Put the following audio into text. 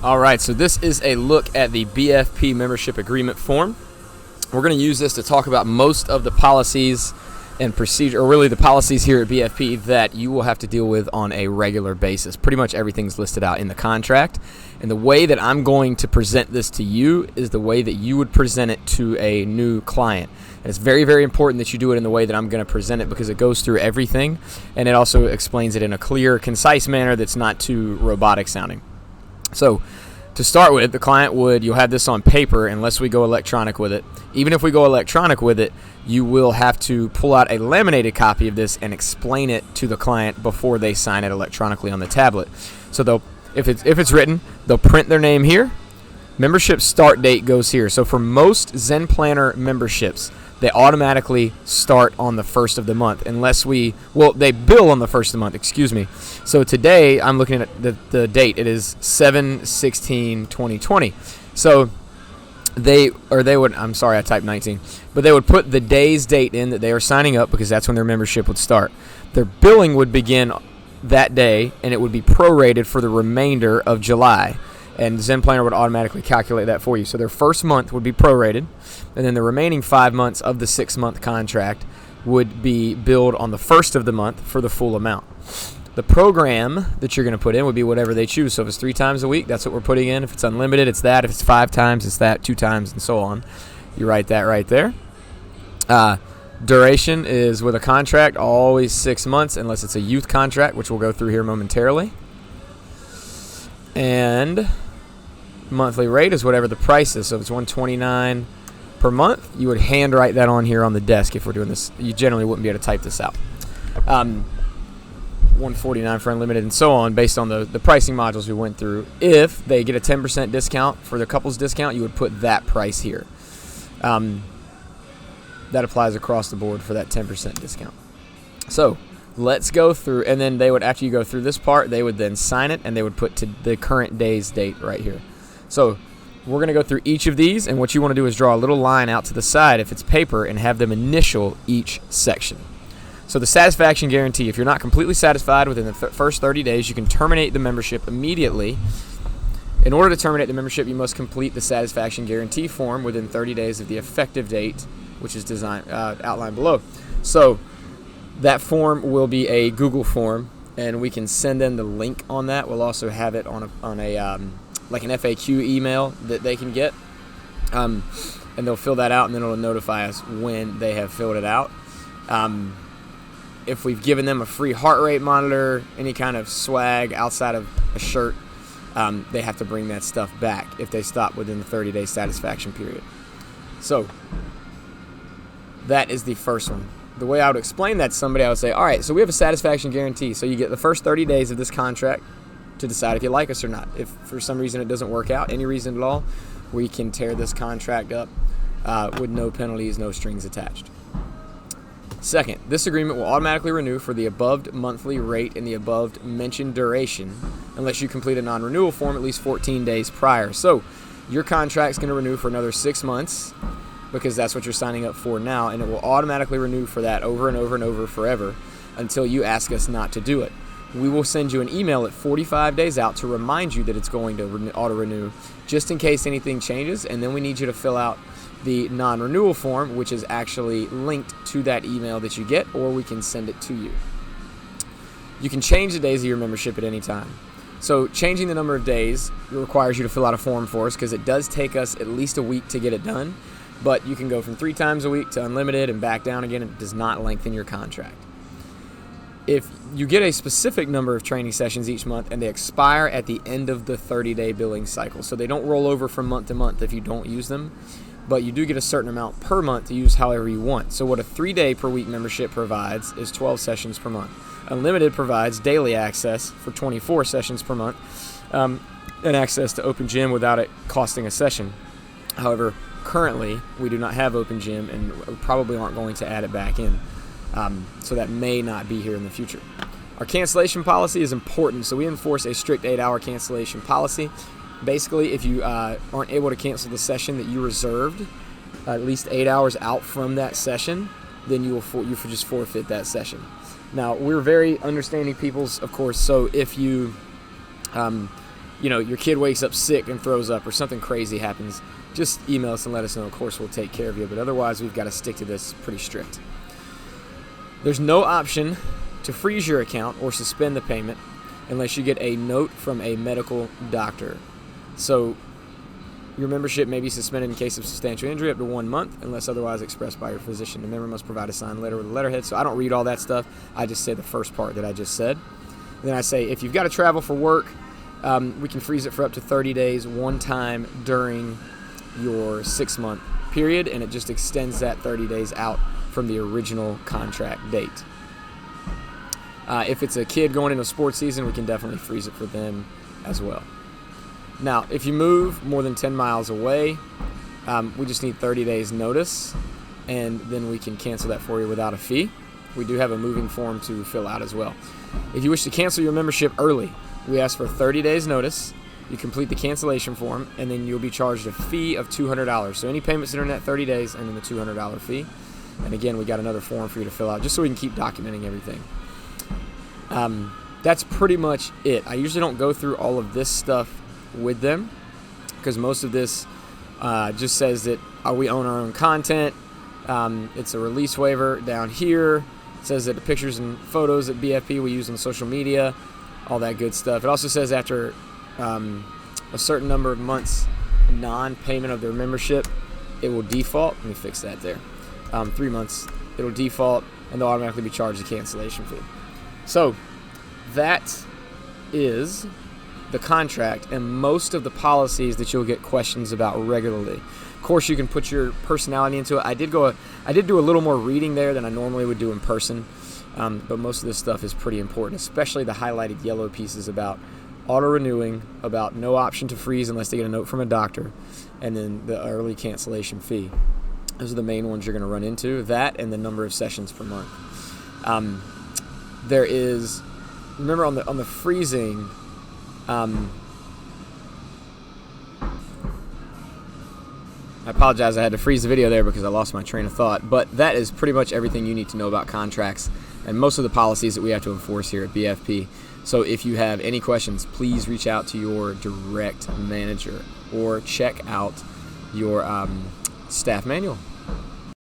All right, so this is a look at the BFP membership agreement form. We're going to use this to talk about most of the policies and procedure, or really the policies here at BFP that you will have to deal with on a regular basis. Pretty much everything's listed out in the contract. And the way that I'm going to present this to you is the way that you would present it to a new client. And it's very, very important that you do it in the way that I'm going to present it because it goes through everything, and it also explains it in a clear, concise manner that's not too robotic sounding. So to start with, the client you'll have this on paper unless we go electronic with it. Even if we go electronic with it, you will have to pull out a laminated copy of this and explain it to the client before they sign it electronically on the tablet. So if it's written, they'll print their name here. Membership start date goes here. So for most Zen Planner memberships, they automatically start on the first of the month they bill on the first of the month, excuse me. So today I'm looking at the date. It is 7/16/2020. So I'm sorry, I typed 19, but they would put the day's date in that they are signing up because that's when their membership would start. Their billing would begin that day, and it would be prorated for the remainder of July. And Zen Planner would automatically calculate that for you. So their first month would be prorated, and then the remaining 5 months of the 6-month contract would be billed on the first of the month for the full amount. The program that you're going to put in would be whatever they choose. So if it's 3 times a week, that's what we're putting in. If it's unlimited, it's that. If it's 5 times, it's that. 2 times, and so on. You write that right there. Duration is with a contract, always 6 months, unless it's a youth contract, which we'll go through here momentarily. And monthly rate is whatever the price is. So if it's $129 per month, you would handwrite that on here on the desk if we're doing this. You generally wouldn't be able to type this out. $149 for unlimited and so on based on the pricing modules we went through. If they get a 10% discount for the couples discount, you would put that price here. That applies across the board for that 10% discount. So let's go through, and then they would, after you go through this part, they would then sign it, and they would put to the current day's date right here. So we're going to go through each of these, and what you want to do is draw a little line out to the side if it's paper and have them initial each section. So the satisfaction guarantee, if you're not completely satisfied within the first 30 days, you can terminate the membership immediately. In order to terminate the membership, you must complete the satisfaction guarantee form within 30 days of the effective date, which is outlined below. So that form will be a Google form, and we can send in the link on that. We'll also have it on a like an FAQ email that they can get, and they'll fill that out, and then it'll notify us when they have filled it out. If we've given them a free heart rate monitor, any kind of swag outside of a shirt, they have to bring that stuff back if they stop within the 30-day satisfaction period. So that is the first one. The way I would explain that to somebody, I would say, all right, so we have a satisfaction guarantee. So you get the first 30 days of this contract to decide if you like us or not. If for some reason it doesn't work out, any reason at all, we can tear this contract up with no penalties, no strings attached. Second, this agreement will automatically renew for the above monthly rate and the above mentioned duration unless you complete a non-renewal form at least 14 days prior. So your contract's going to renew for another 6 months because that's what you're signing up for now, and it will automatically renew for that over and over and over forever until you ask us not to do it. We will send you an email at 45 days out to remind you that it's going to auto-renew just in case anything changes, and then we need you to fill out the non-renewal form, which is actually linked to that email that you get, or we can send it to you. You can change the days of your membership at any time. So changing the number of days requires you to fill out a form for us because it does take us at least a week to get it done, but you can go from 3 times a week to unlimited and back down again. It does not lengthen your contract. If you get a specific number of training sessions each month and they expire at the end of the 30-day billing cycle, so they don't roll over from month to month if you don't use them, but you do get a certain amount per month to use however you want. So what a 3-day per week membership provides is 12 sessions per month. Unlimited provides daily access for 24 sessions per month and access to Open Gym without it costing a session. However, currently we do not have Open Gym and we probably aren't going to add it back in. So that may not be here in the future. Our cancellation policy is important, so we enforce a strict 8-hour cancellation policy. Basically, if you aren't able to cancel the session that you reserved at least 8 hours out from that session, then you just forfeit that session. Now, we're very understanding peoples, of course, so if you your kid wakes up sick and throws up or something crazy happens, just email us and let us know. Of course, we'll take care of you. But otherwise, we've got to stick to this pretty strict. There's no option to freeze your account or suspend the payment unless you get a note from a medical doctor. So your membership may be suspended in case of substantial injury up to 1 month unless otherwise expressed by your physician. The member must provide a signed letter with a letterhead. So I don't read all that stuff. I just say the first part that I just said. And then I say if you've got to travel for work, we can freeze it for up to 30 days one time during your 6-month period, and it just extends that 30 days out from the original contract date. If it's a kid going into sports season, we can definitely freeze it for them as well. Now, if you move more than 10 miles away, we just need 30 days notice, and then we can cancel that for you without a fee. We do have a moving form to fill out as well. If you wish to cancel your membership early, we ask for 30 days notice. You complete the cancellation form, and then you'll be charged a fee of $200. So any payments during that 30 days and then the $200 fee. And again, we got another form for you to fill out just so we can keep documenting everything. That's pretty much it. I usually don't go through all of this stuff with them because most of this just says that we own our own content. It's a release waiver down here. It says that the pictures and photos at BFP we use on social media, all that good stuff. It also says after a certain number of months non-payment of their membership, it will default. Let me fix that there. 3 months, it'll default, and they'll automatically be charged a cancellation fee. So that is the contract and most of the policies that you'll get questions about regularly. Of course, you can put your personality into it. I did do a little more reading there than I normally would do in person, but most of this stuff is pretty important, especially the highlighted yellow pieces about auto-renewing, about no option to freeze unless they get a note from a doctor, and then the early cancellation fee. Those are the main ones you're going to run into, that and the number of sessions per month. There is, remember on the freezing, I apologize, I had to freeze the video there because I lost my train of thought, but that is pretty much everything you need to know about contracts and most of the policies that we have to enforce here at BFP. So if you have any questions, please reach out to your direct manager or check out your staff manual.